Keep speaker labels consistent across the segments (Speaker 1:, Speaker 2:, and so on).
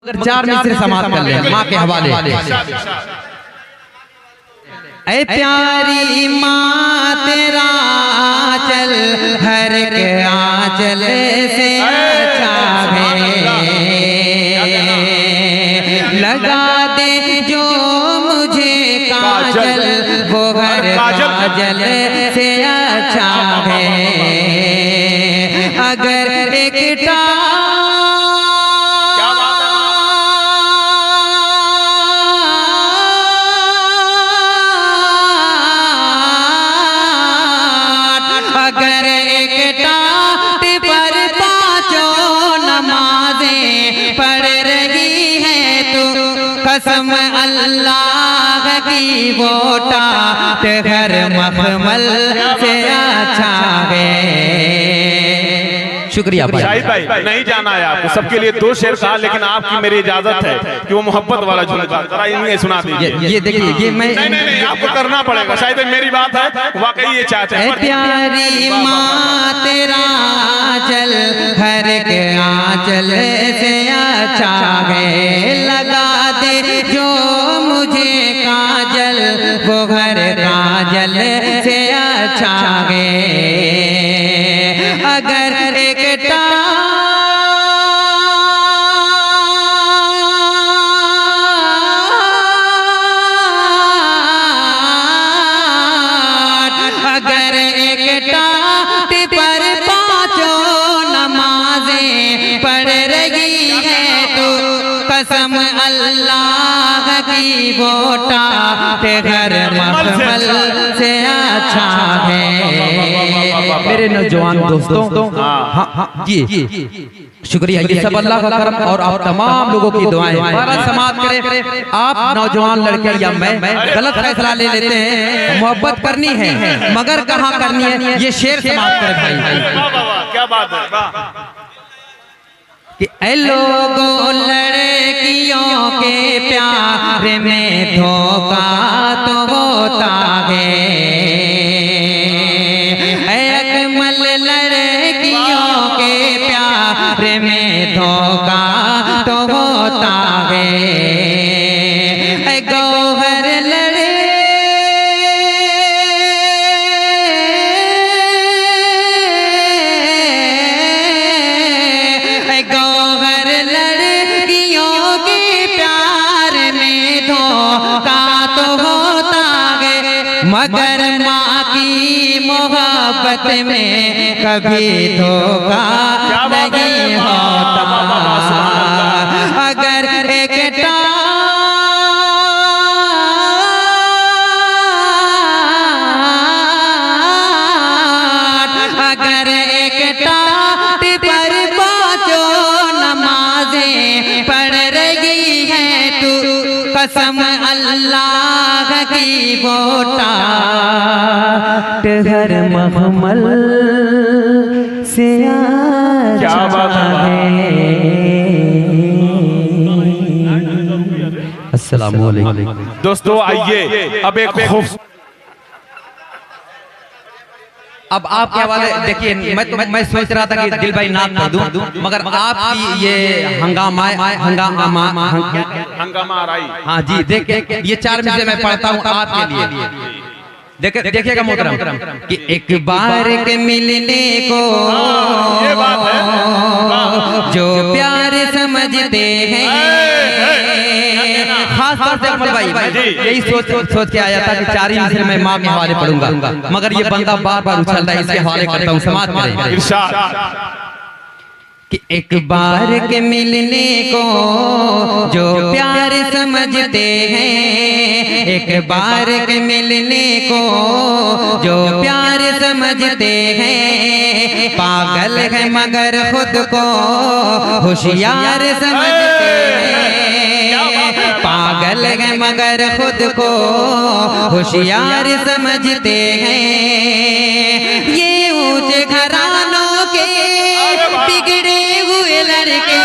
Speaker 1: चार मिसरे समाप्त कर ले माँ के हवाले। ऐ प्यारी माँ तेरा आंचल हर के आंचल से अच्छा है, लगा दे जो मुझे काजल वो हर काजल से अच्छा है। अगर एक अगर एक टाट पर पांचों नमाजें पढ़ रही है तो कसम अल्लाह की वो टाट घर मखमल से अच्छा है। शुक्रिया
Speaker 2: शाहिद भाई, नहीं जाना है आपको, सबके लिए दो शेर कहा, लेकिन आपकी मेरी इजाजत है कि वो मोहब्बत वाला झुमका जरा इन्हें सुना दीजिए।
Speaker 1: ये देखिए, ये मैं
Speaker 2: नहीं आपको करना पड़ेगा। शाहिद भाई मेरी बात है, वाकई ये चाहते हैं।
Speaker 1: प्यारी माँ तेरा आंचल हर के आंचल से अच्छा है, लगा दे जो मुझे काजल वो घर काजल से अच्छा है। अगर एक अगर एक टाट पर पांचों नमाजें पढ़ रही है तो कसम अल्लाह की वो टाट घर मखमल से अच्छा है। मेरे नौजवान दोस्तों, हाँ जी शुक्रिया, ये सब अल्लाह का करम और आप तमाम लोगों की दुआएं। समाप्त करें। आप नौजवान लड़के या मैं गलत फैसला ले लेते हैं, मोहब्बत करनी है मगर कहाँ करनी है, ये शेर समाप्त करें भाई।
Speaker 2: क्या बात है
Speaker 1: कि ऐ लोगों लड़कियों के प्यार में धोखा तो होता है, अकमल लड़कियों के प्यार में धोखा तो होता है। गौहर लड़े गौहर लड़कियों के प्यार में धोखा तो होता है, मगर माँ की मोहब्बत में कभी धोखा नहीं होता। अगर एक अगर एक टाट पर पांचों नमाजें पढ़ रही है तू कसम अल्लाह की वो टाट घर मखमल से अच्छा है। अस्सलाम वालेकुम
Speaker 2: दोस्तों, आइए अब एक खूब
Speaker 1: अब आपके हवाले देखिए। मैं सोच रहा था कि दिल भाई नाक कर दूं, मगर आपकी ये हंगामा हाँ जी देखिए, ये चार मिसरे मैं पढ़ता हूँ आपके लिए। देखिएगा मोहतरम कि एक बार के मिलने को जो प्यार समझते हैं, खास तौर से अकमल भाई यही सोच के आया था कि चार ही मिसरे मैं माँ के हवाले पढ़ूंगा, मगर ये बंदा बार बार उछल रहा है, इसके हवाले करता हूँ। समाप्त करें कि एक बार के मिलने को जो प्यार समझते हैं, एक बार के मिलने को जो प्यार समझते हैं, पागल है मगर खुद को होशियार समझते हैं, पागल है मगर खुद को होशियार समझते हैं। ये ऊंचे घरानों के बिगड़े हुए लड़के,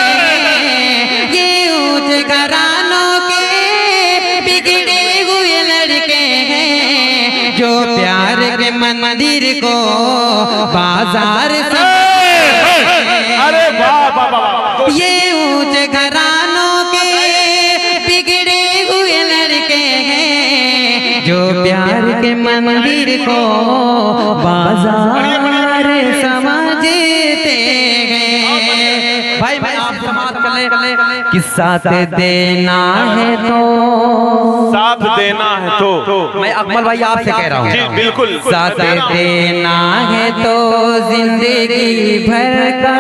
Speaker 1: ये ऊंचे घरानों के बिगड़े हुए लड़के हैं, जो प्यार के मंदिर को बाजार से,
Speaker 2: अरे वाह वाह वाह,
Speaker 1: ये ऊंचे घरानों के प्यार के मंदिर को बाजार समझते हैं। भाई मैं आप समाप्त कर ले कि साथ देना है तो,
Speaker 2: साथ देना है तो,
Speaker 1: मैं अकमल भाई आपसे कह रहा हूँ
Speaker 2: जी बिल्कुल,
Speaker 1: साथ देना है तो जिंदगी भर का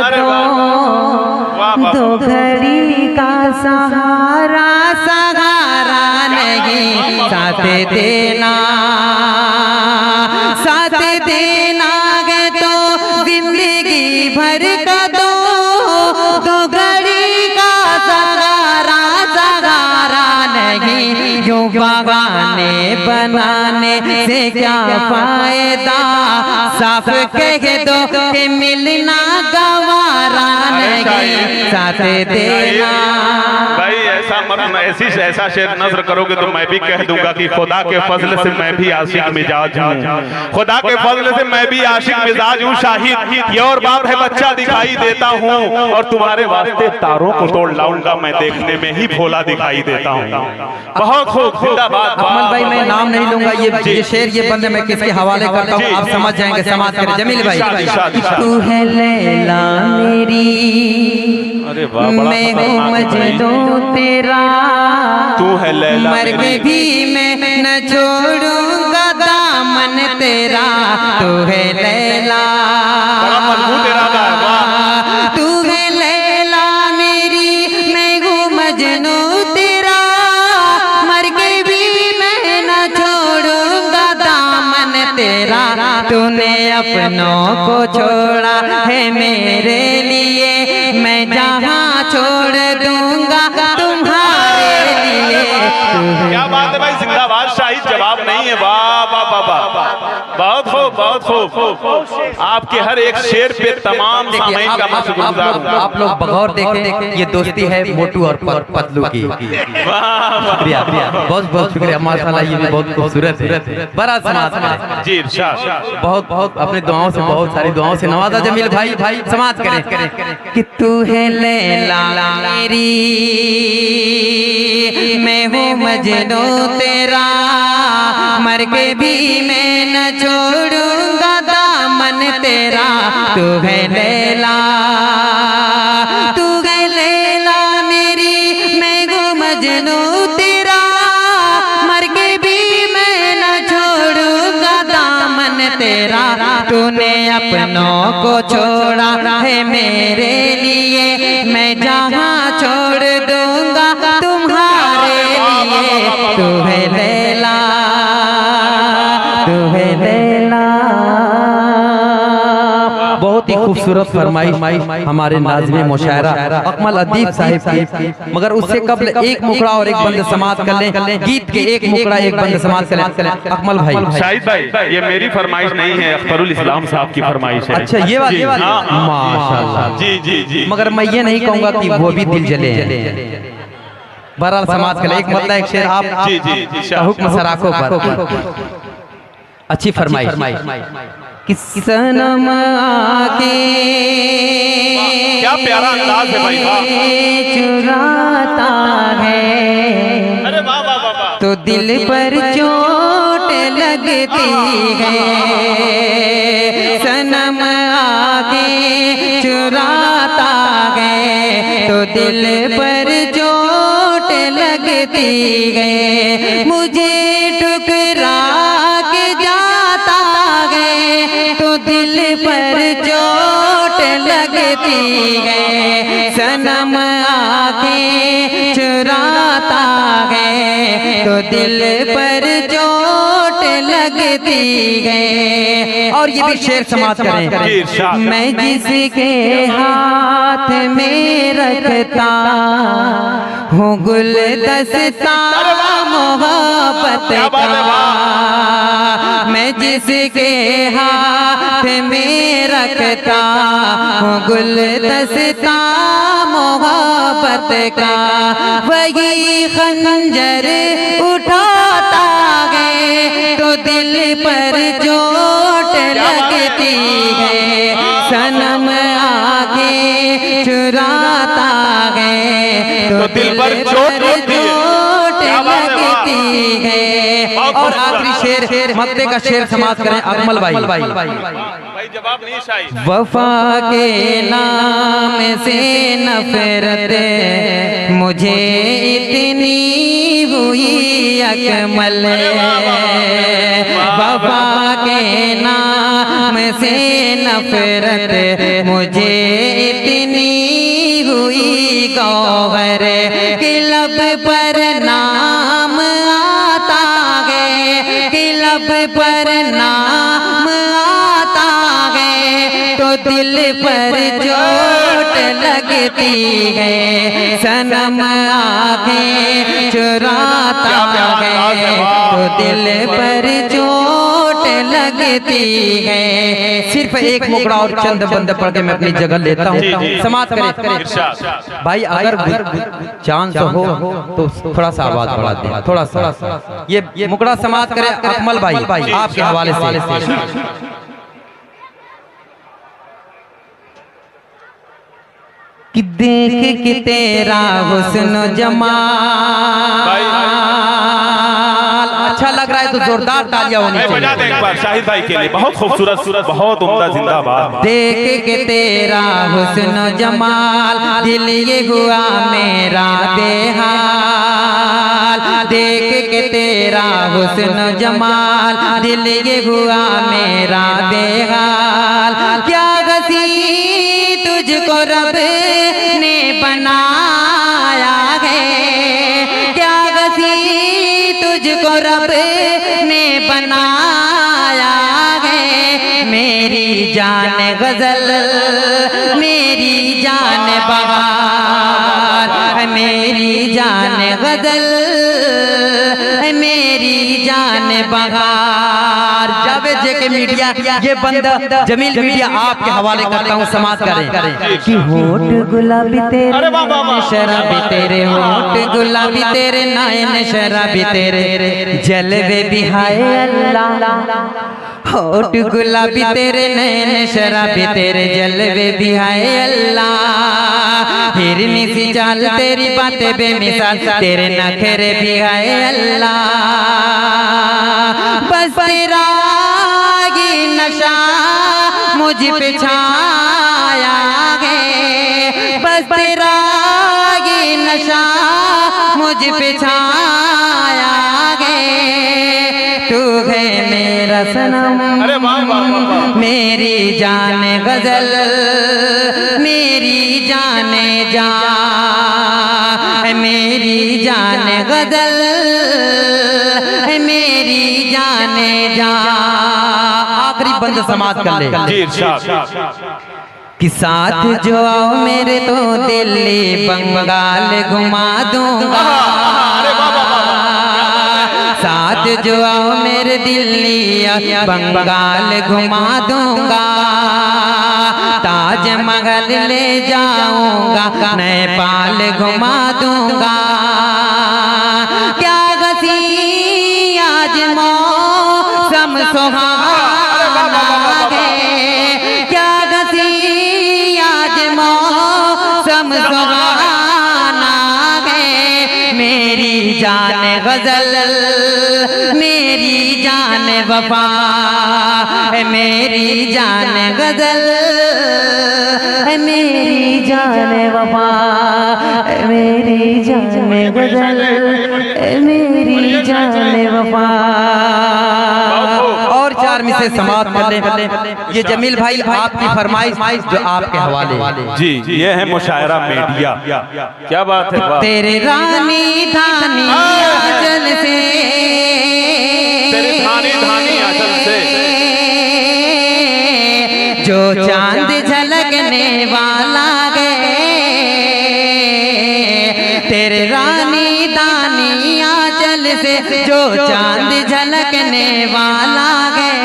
Speaker 1: तो घड़ी का सहारा सहारा नहीं, साथ देना है तो जिंदगी भर का तो घड़ी का सहारा सहारा नहीं। यूं बगाने बनाने से क्या फायदा, साफ कह दो कि मिलना गवारा नहीं, साथ देना।
Speaker 2: भाई ऐसा मत, ऐसा शेर नजर करोगे तो मैं भी कह दूंगा कि खुदा के फजल से मैं भी आशिक मिजाज हूँ, खुदा के फजल से मैं भी आशिक मिजाज हूँ। शाहिद ये और बात है बच्चा दिखाई देता हूँ, और तुम्हारे वास्ते तारों को तोड़ लाऊंगा मैं, देखने में ही भोला दिखाई देता हूँ। बहुत खूब, जिंदाबाद।
Speaker 1: अकमल भाई मैं नाम नहीं लूंगा, ये शेर ये बंदे मैं किसके हवाले करता हूँ आप समझ जाएंगे, समाज करें। जमील भाई तू है लैला मेरी, मैं हूँ मजनू तेरा, तू है लैला मर के भी मैं न छोड़ूंगा दामन तेरा, तू है लैला, तू है लैला मेरी, मैं हूँ मजनू तेरा, मर के भी मैं न छोड़ूंगा दामन तेरा, तूने अपनों को छोड़ा है मेरे लिए, मैं जहाँ छोड़ दूंगा तुम्हारे लिए।
Speaker 2: क्या बात है भाई, जिंदाबाद। शाहिद जवाब नहीं है, वाह वाह वाह वाह, बहुत खूब बहुत खूब। आपके हर एक शेर पे तमाम सामीन का मैं शुक्रगुजार हूं।
Speaker 1: आप लोग बगौर देखें, ये दोस्ती है मोटू और पतलू की। शुक्रिया, बहुत बहुत शुक्रिया, माशाल्लाह ये भी बहुत खूबसूरत है। बड़ा समाज
Speaker 2: जी इरशाद,
Speaker 1: बहुत बहुत अपने दुआओं से, बहुत सारी दुआओं से नवाजा जमील भाई समाज करें कि तू है लैला मेरी, मैं हूँ मजनू तेरा, मर के भी मैं न छोड़ूंगा दामन तेरा, तू है लैला, तू है लैला मेरी, मैं हूँ मजनू तेरा, मर के भी मैं न छोड़ूंगा दामन तेरा, तूने अपनों को छोड़ा है मेरे लिए, मैं जहाँ छोड़ दूंगा तुम्हारे लिए, तू है लैला, तू है लैला। बहुत ही खूबसूरत फरमाई हमारे नाज़िम मुशायरा अकमल अदीब साहिब की, मगर उससे कबल एक मुखड़ा और एक बंद समाप्त कर लें, गीत के एक मुखड़ा एक बंद समाप्त कर लें। अकमल भाई,
Speaker 2: शाहिद भाई ये मेरी फरमाइश नहीं है, अख्तरुल इस्लाम साहब की फरमाइश है।
Speaker 1: अच्छा ये बात, माशाल्लाह,
Speaker 2: जी जी जी,
Speaker 1: मगर मैं ये नहीं कहूँगा कि वो भी दिल जले हैं। बहरहाल समाज के एक मतलब एक शेर आप
Speaker 2: जी जी
Speaker 1: का हुक्म सराखों पर अच्छी फरमाई कि सनम आके
Speaker 2: क्या प्यारा अंदाज है भाई,
Speaker 1: चुराता है,
Speaker 2: अरे वाह वाह वाह,
Speaker 1: तो दिल पर चोट लगती है, सनम आके चुराता है, तो दिल पर चोट लगती है, मुझे ठुकरा के जाता है, तो दिल पर चोट लगती है, सनम आके चुराता है, तो दिल पर चोट लगती है। और ये भी शेर समाप्त करें, मैं जिसके हाथ में रखता हूँ गुलदस्ता मोहब्बत का, मैं जिसके हाथ में रखता हूँ गुलदस्ता मोहब्बत का, वही खंजर उठाता है, तो दिल पर चोट लगती है, सनम आगे चुराता है, तो दिल पर चोट लगती लगती है। और आखिरी शेर मक्ते का शेर समाप्त करें अकमल भाई।
Speaker 2: भाई जवाब नहीं शाही।
Speaker 1: वफा के नाम से नफरत मुझे इतनी हुई अकमल, वफा के नाम से नफरत मुझे इतनी हुई गौहर कि लब पर नाम आता है, कि लब पर नाम आता है तो दिल पर चोट लगती है, सनम आंखें चुराता है तो दिल पर चोट लगती है। सिर्फ एक मुकड़ा और चंद बंद पढ़ के मैं अपनी जगह लेता हूँ, समाप्त करें भाई। अगर चांस हो तो थोड़ा सा आवाज बढ़ा दे, थोड़ा सा ये मुकड़ा समाप्त करें अकमल भाई आपके हवाले से। कि देख के तेरा हुस्न जमाल अच्छा लग रहा है तो जोरदार तालियां होनी चाहिए।
Speaker 2: बजा दें एक बार शाहिद भाई के लिए, बहुत खूबसूरत, बहुत उम्दा, जिंदाबाद।
Speaker 1: देख के तेरा हुस्न जमाल दिल ये हुआ मेरा बेहाल, देख के तेरा हुस्न जमाल दिल ये हुआ मेरा बेहाल। क्या गसी तुझको रब ने बनाया है, क्या गसी तुझको रब ने बनाया है। मेरी जान गजल मेरी जान बहार, मेरी जान गजल मेरी जान बहार। जावेद जेके मीडिया ये बंदा जमील मीडिया आपके हवाले करता हूँ, समाप्त करें कि होठ गुलाबी तेरे शराबी तेरे, होठ गुलाबी तेरे नयन शराबी तेरे, जलवे भी हाय अल्लाह। होठ गुलाबी तेरे नयन शराबी तेरे, जलवे भी हाय अल्लाह। हिरनी सी चाल तेरी बातें बेमिसाल, तेरे नखरे भी हाय अल्लाह। बस तेरा ही नशा मुझ पे छाया है, बस तेरा ही नशा मुझ पे छाया है। तू है मेरा सनम मेरी जान गजल मेरी जान जा, मेरी जान गजल मेरी जान जा। आखिरी बंद समाप्त कर ले कि साथ जो आओ मेरे तो दिल्ली बंगाल घुमा दूंगा, साथ जो आओ मेरे दिल्ली बंगाल घुमा दूंगा। ताजमहल ले जाऊंगा, नेपाल घुमा दूंगा। क्या गसी आज मौसम सुहाना है, क्या गसी आज मौसम सुहाना है। मेरी जान गजल मेरी जान वफा, मेरी जान गजल मेरी जान वफा, मेरी जान गजल मेरी जान वफा। और चार में से समाप्त कर ले। ये जमील भाई आपकी फरमाइश जो आपके हवाले
Speaker 2: जी, ये है मुशायरा मीडिया। क्या बात है,
Speaker 1: तेरे रानी धानी आंचल से,
Speaker 2: तेरे धानी धानी आंचल से
Speaker 1: जो चांद झलकने वाला है, तेरे रानी दानी आंचल से जो चांद झलकने वाला है।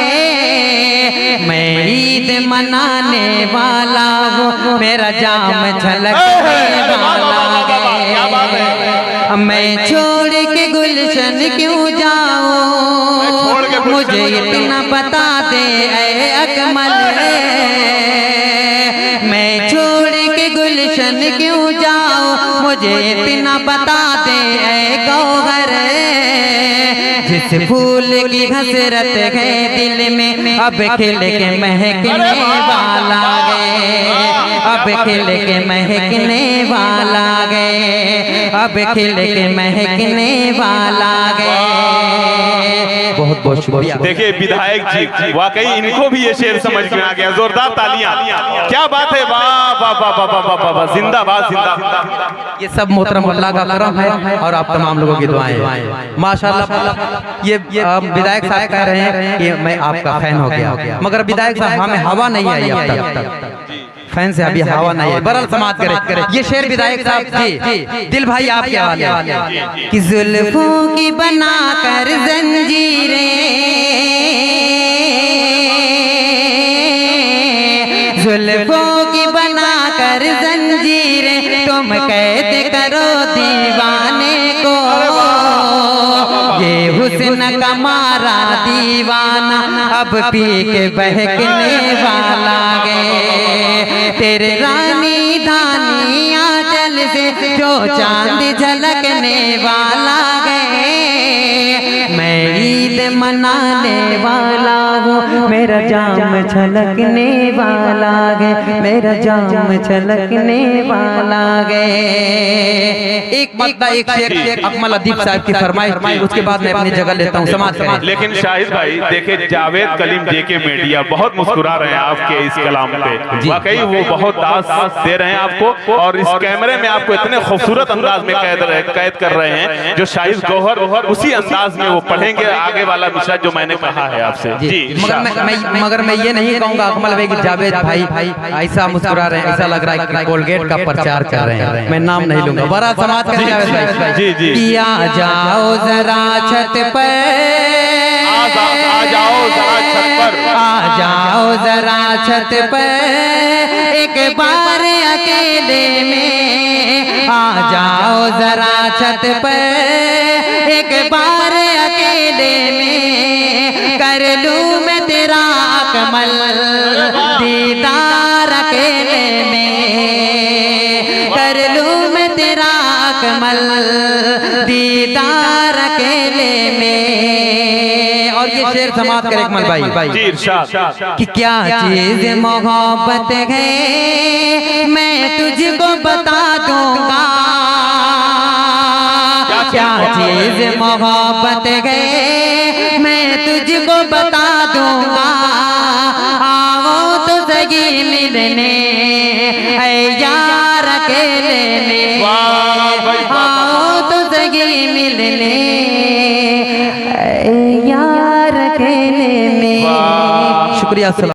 Speaker 1: मैं ईद मनाने वाला हूँ, मेरा जाम झलकने वाला है। मैं छोड़ के गुलशन क्यों जाऊँ, मुझे इतना बता दे ऐ अकमल। मैं छोड़ के गुलशन क्यों जाऊँ, मुझे इतना बता दे ऐ गौहर। जिस फूल की हसरत है दिल में अब खिल के महकने वाला गए, अब खिल के महकने वाला गए, अब खिल के महकने वाला गए। बहुत बहुत शुक्रिया।
Speaker 2: देखिए विधायक जी वाकई इनको भी ये शेर समझ में आ गया। जोरदार तालियां, क्या बात है, वाह वाह वाह वाह वाह वाह वाह, जिंदाबाद जिंदाबाद।
Speaker 1: ये सब मोहतरम अल्लाह का करम है और आप तमाम लोगों की दुआएं माशाअल्लाह। ये विधायक साहब कह रहे हैं कि मैं आपका फैन हो गया, मगर विधायक साहब हमें हवा नहीं आई अब तक, फैन से अभी हवा नहीं है। बरल समाज करे ये शेर विधायक साहब जी दिल भाई आपके हवाले कि जुल्फों की बना कर जंजीरें, जुल्फों की बना कर जंजीरें तुम कैद करो दीवाने को, ये हुस्न का मारा दीवाना अब पी के बहकने वाला गए। तेरे रानी धानी आंचल से जो चांद झलकने वाला गए। मैं ईद मनाने वाला हूँ, मेरा जाम छलकने वाला गए, मेरा जाम छलकने वाला गए। एक मद्दा एक शेर अकमल अदीब साहब की फरमाइश, उसके बाद मैं अपनी जगह लेता हूँ समाज में।
Speaker 2: लेकिन शाहिद भाई देखिए जावेद कलीम जेके मीडिया बहुत मुस्कुरा रहे हैं आपके इस कलाम पे, वाकई वो बहुत दास दे रहे हैं आपको, और इस कैमरे में आपको इतने खूबसूरत अंदाज में कैद कर रहे हैं जो शाहिद गौहर उसी अंदाज में वो पढ़ेंगे आगे वाला विषय जो मैंने कहा है आपसे जी।
Speaker 1: मगर मैं ये नहीं कहूँगा अकमल भाई कि जावेद भाई ऐसा मुस्कुरा रहे हैं, ऐसा लग रहा है कि कोलगेट का प्रचार कर रहे हैं। मैं नाम नहीं लूंगा, बड़ा समाज का जावेद भाई
Speaker 2: जी जी
Speaker 1: कि आ जाओ जरा छत पर,
Speaker 2: आ जाओ जरा छत पर,
Speaker 1: आ जाओ जरा छत पर एक बार अकेले में, आ जाओ जरा छत पर एक बार अकेले में, कर लूं मैं तेरा अकमल दीदार अकेले में, कर लूं मैं तेरा अकमल दीदार अकेले में। और ये शेर समाज करे अकमल भाई
Speaker 2: जी इरशाद
Speaker 1: कि क्या चीज मोहब्बत है मैं तुझको बता दूंगा, क्या चीज मोहब्बत है मैं तुझको बता दूंगा। आओ तो सही मिलने ऐ यार अकेले में, आओ तो सही मिलने ऐ यार अकेले में। शुक्रिया।